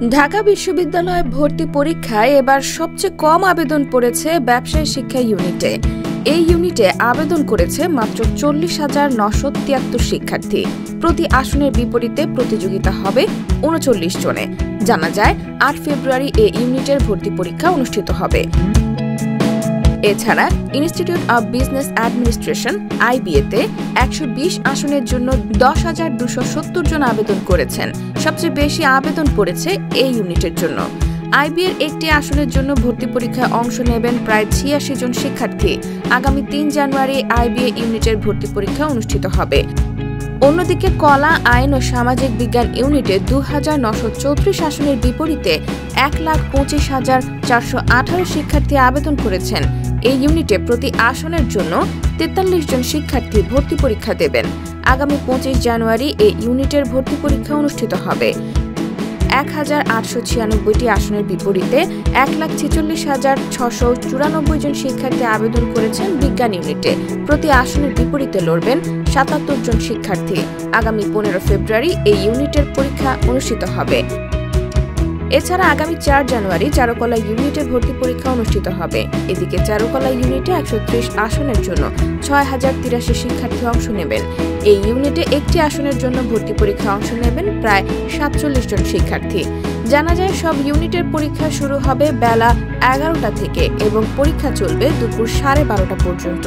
ঢাকা বিশ্ববিদ্যালয় ভর্তি পরীক্ষায় এবার সবচেয়ে কম আবেদন পড়েছে ব্যবসায় শিক্ষা ইউনিটে। এই ইউনিটে আবেদন করেছে মাত্র 40,973 শিক্ষার্থী। প্রতি আসনের বিপরীতে প্রতিযোগিতা হবে 39 জনে। জানা যায় 8 ফেব্রুয়ারি এই ইউনিটের ভর্তি পরীক্ষা অনুষ্ঠিত হবে। এছাড়া ইনস্টিটিউট অব বিজনেস অ্যাডমিনিস্ট্রেশন আইবিএতে 120 আসনের জন্য 10,270 জন আবেদন করেছেন। সবচেয়ে বেশি আবেদন পড়েছে এই ইউনিটের জন্য। আইবিএর একটি আসনের জন্য ভর্তি পরীক্ষায় অংশ নেবেন প্রায় 86 জন শিক্ষার্থী। আগামী 3 জানুয়ারি আইবিএ ইউনিটের ভর্তি পরীক্ষা অনুষ্ঠিত হবে। অন্যদিকে কলা, আইন ও সামাজিক বিজ্ঞান ইউনিটে 2,934 আসনের বিপরীতে 1,25,418 শিক্ষার্থী আবেদন করেছেন। এই ইউনিটে প্রতি আসনের জন্য 43 জন শিক্ষার্থী ভর্তি পরীক্ষা দেবেন। আগামী 25 জানুয়ারি এই ইউনিটের ভর্তি পরীক্ষা অনুষ্ঠিত হবে। 1,896টি আসনের বিপরীতে 1,46,694 জন শিক্ষার্থী আবেদন করেছেন বিজ্ঞান ইউনিটে। প্রতি আসনের বিপরীতে লড়বেন 77 জন শিক্ষার্থী। আগামী 15 ফেব্রুয়ারি এই ইউনিটের পরীক্ষা অনুষ্ঠিত হবে। এছাড়া আগামী 4 জানুয়ারি চারুকলা ইউনিটে ভর্তি পরীক্ষা অনুষ্ঠিত হবে। এদিকে চারুকলা ইউনিটে 130 আসনের জন্য 6,083 শিক্ষার্থী অংশ নেবেন। এই ইউনিটে একটি আসনের জন্য ভর্তি পরীক্ষা অংশ নেবেন প্রায় 47 জন শিক্ষার্থী। জানা যায় সব ইউনিটের পরীক্ষা শুরু হবে বেলা 11টা থেকে এবং পরীক্ষা চলবে দুপুর 12:30 পর্যন্ত।